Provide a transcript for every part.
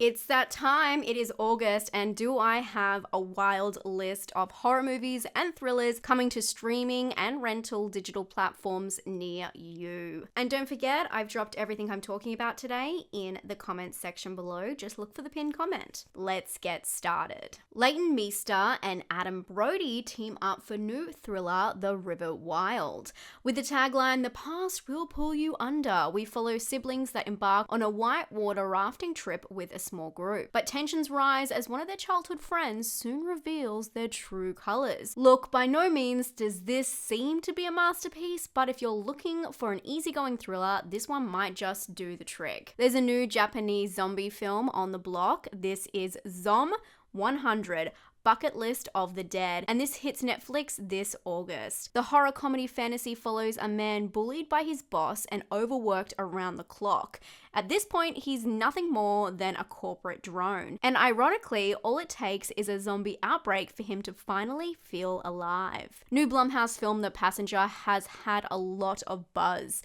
It's that time, it is August, and do I have a wild list of horror movies and thrillers coming to streaming and rental digital platforms near you. And don't forget, I've dropped everything I'm talking about today in the comments section below. Just look for the pinned comment. Let's get started. Leighton Meester and Adam Brody team up for new thriller The River Wild. With the tagline, "The past will pull you under," we follow siblings that embark on a whitewater rafting trip with a small group. But tensions rise as one of their childhood friends soon reveals their true colors. Look, by no means does this seem to be a masterpiece, but if you're looking for an easygoing thriller, this one might just do the trick. There's a new Japanese zombie film on the block. This is Zom 100. Bucket List of the Dead, and this hits Netflix this August. The horror comedy fantasy follows a man bullied by his boss and overworked around the clock. At this point, he's nothing more than a corporate drone. And ironically, all it takes is a zombie outbreak for him to finally feel alive. New Blumhouse film The Passenger has had a lot of buzz.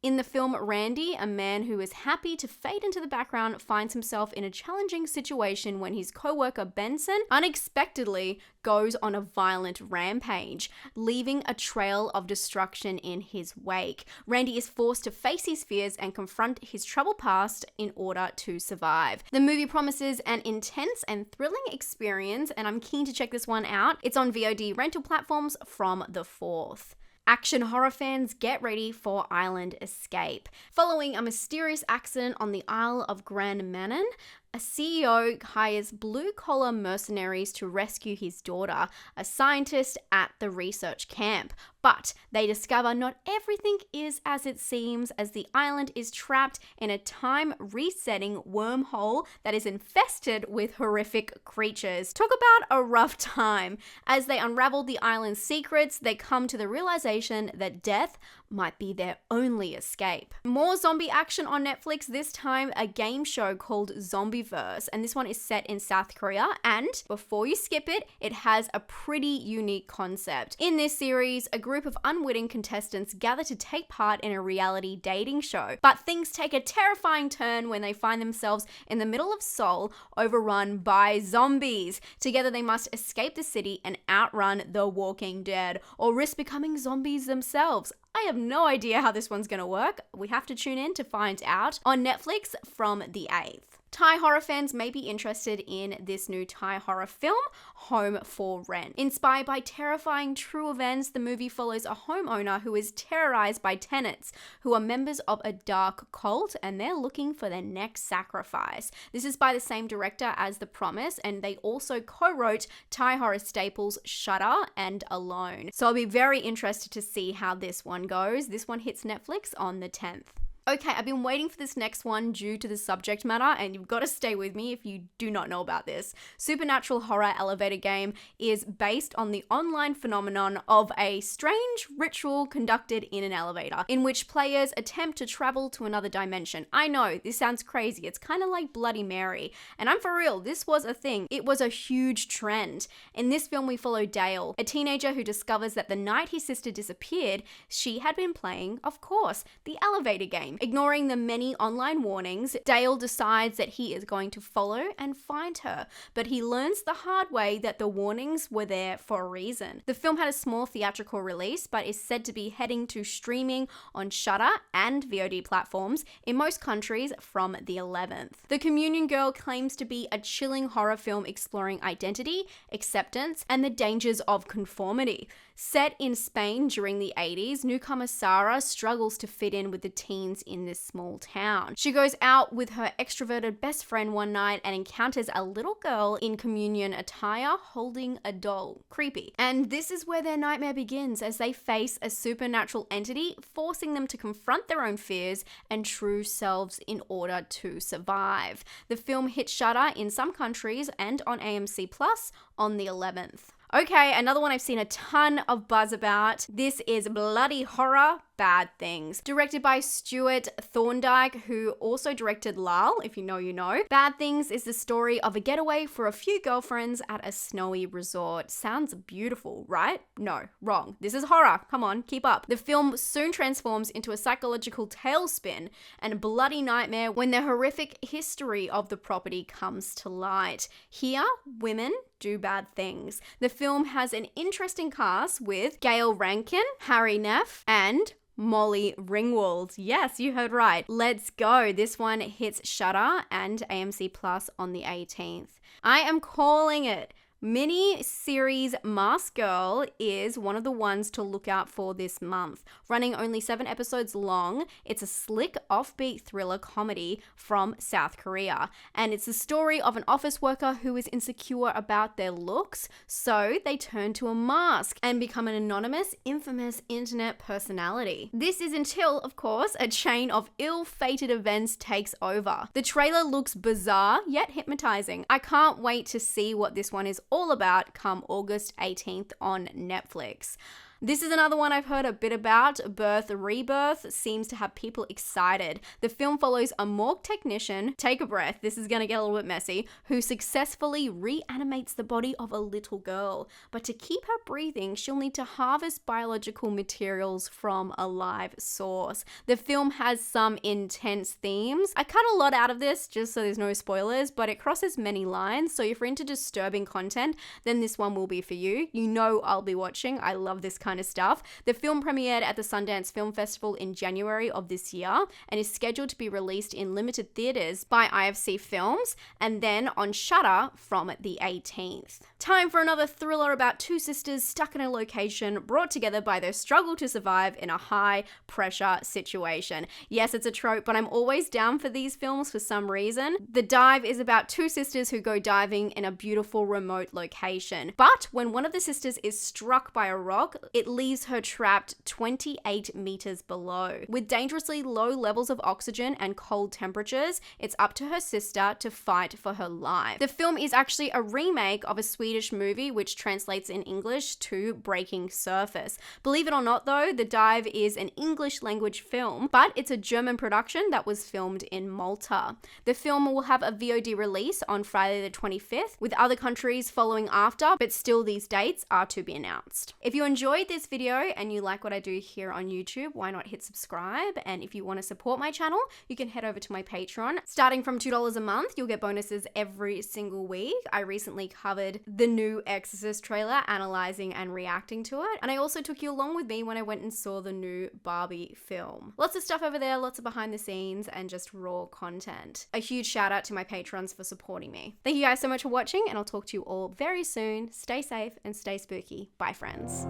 In the film, Randy, a man who is happy to fade into the background, finds himself in a challenging situation when his co-worker Benson unexpectedly goes on a violent rampage, leaving a trail of destruction in his wake. Randy is forced to face his fears and confront his troubled past in order to survive. The movie promises an intense and thrilling experience, and I'm keen to check this one out. It's on VOD rental platforms from the 4th. Action horror fans, get ready for Island Escape. Following a mysterious accident on the Isle of Grand Manan, a CEO hires blue-collar mercenaries to rescue his daughter, a scientist at the research camp. But they discover not everything is as it seems, as the island is trapped in a time-resetting wormhole that is infested with horrific creatures. Talk about a rough time. As they unravel the island's secrets, they come to the realization that death might be their only escape. More zombie action on Netflix, this time a game show called Zombieverse, and this one is set in South Korea, and before you skip it, it has a pretty unique concept. In this series, a group of unwitting contestants gather to take part in a reality dating show, but things take a terrifying turn when they find themselves in the middle of Seoul, overrun by zombies. Together they must escape the city and outrun the Walking Dead, or risk becoming zombies themselves. I have no idea how this one's gonna work. We have to tune in to find out. On Netflix from the 8th. Thai horror fans may be interested in this new Thai horror film, Home for Rent. Inspired by terrifying true events, the movie follows a homeowner who is terrorized by tenants who are members of a dark cult, and they're looking for their next sacrifice. This is by the same director as The Promise, and they also co-wrote Thai horror staples Shudder and Alone. So I'll be very interested to see how this one goes. This one hits Netflix on the 10th. Okay, I've been waiting for this next one due to the subject matter, and you've got to stay with me if you do not know about this. Supernatural horror elevator game is based on the online phenomenon of a strange ritual conducted in an elevator, in which players attempt to travel to another dimension. I know, this sounds crazy. It's kind of like Bloody Mary. And I'm for real, this was a thing. It was a huge trend. In this film, we follow Dale, a teenager who discovers that the night his sister disappeared, she had been playing, of course, the elevator game. Ignoring the many online warnings, Dale decides that he is going to follow and find her, but he learns the hard way that the warnings were there for a reason. The film had a small theatrical release, but is said to be heading to streaming on Shudder and VOD platforms in most countries from the 11th. The Communion Girl claims to be a chilling horror film exploring identity, acceptance, and the dangers of conformity. Set in Spain during the 80s, newcomer Sarah struggles to fit in with the teens in this small town. She goes out with her extroverted best friend one night and encounters a little girl in communion attire holding a doll. Creepy. And this is where their nightmare begins, as they face a supernatural entity, forcing them to confront their own fears and true selves in order to survive. The film hit Shudder in some countries and on AMC Plus on the 11th. Okay, another one I've seen a ton of buzz about. This is bloody horror, Bad Things. Directed by Stuart Thorndike, who also directed Lal, if you know, you know. Bad Things is the story of a getaway for a few girlfriends at a snowy resort. Sounds beautiful, right? No, wrong. This is horror. Come on, keep up. The film soon transforms into a psychological tailspin and a bloody nightmare when the horrific history of the property comes to light. Here, women do bad things. The film has an interesting cast with Gail Rankin, Harry Neff, and Molly Ringwald. Yes, you heard right. Let's go. This one hits Shudder and AMC Plus on the 18th. I am calling it. Mini-series Mask Girl is one of the ones to look out for this month. Running only 7 episodes long, it's a slick, offbeat thriller comedy from South Korea. And it's the story of an office worker who is insecure about their looks, so they turn to a mask and become an anonymous, infamous internet personality. This is until, of course, a chain of ill-fated events takes over. The trailer looks bizarre, yet hypnotizing. I can't wait to see what this one is all about come August 18th on Netflix. This is another one I've heard a bit about. Rebirth seems to have people excited. The film follows a morgue technician, take a breath, this is going to get a little bit messy, who successfully reanimates the body of a little girl. But to keep her breathing, she'll need to harvest biological materials from a live source. The film has some intense themes. I cut a lot out of this just so there's no spoilers, but it crosses many lines. So if you're into disturbing content, then this one will be for you. You know I'll be watching. I love this kind of stuff. The film premiered at the Sundance Film Festival in January of this year and is scheduled to be released in limited theaters by IFC Films and then on Shudder from the 18th. Time for another thriller about two sisters stuck in a location brought together by their struggle to survive in a high pressure situation. Yes, it's a trope, but I'm always down for these films for some reason. The Dive is about two sisters who go diving in a beautiful remote location. But when one of the sisters is struck by a rock, it leaves her trapped 28 meters below. With dangerously low levels of oxygen and cold temperatures, it's up to her sister to fight for her life. The film is actually a remake of a Swedish movie which translates in English to Breaking Surface. Believe it or not though, The Dive is an English language film, but it's a German production that was filmed in Malta. The film will have a VOD release on Friday the 25th, with other countries following after, but still these dates are to be announced. If you enjoyed this video and you like what I do here on YouTube, why not hit subscribe? And if you want to support my channel, you can head over to my Patreon. Starting from $2 a month, you'll get bonuses every single week. I recently covered the new Exorcist trailer, analyzing and reacting to it. And I also took you along with me when I went and saw the new Barbie film. Lots of stuff over there, lots of behind the scenes and just raw content. A huge shout out to my patrons for supporting me. Thank you guys so much for watching and I'll talk to you all very soon. Stay safe and stay spooky. Bye friends.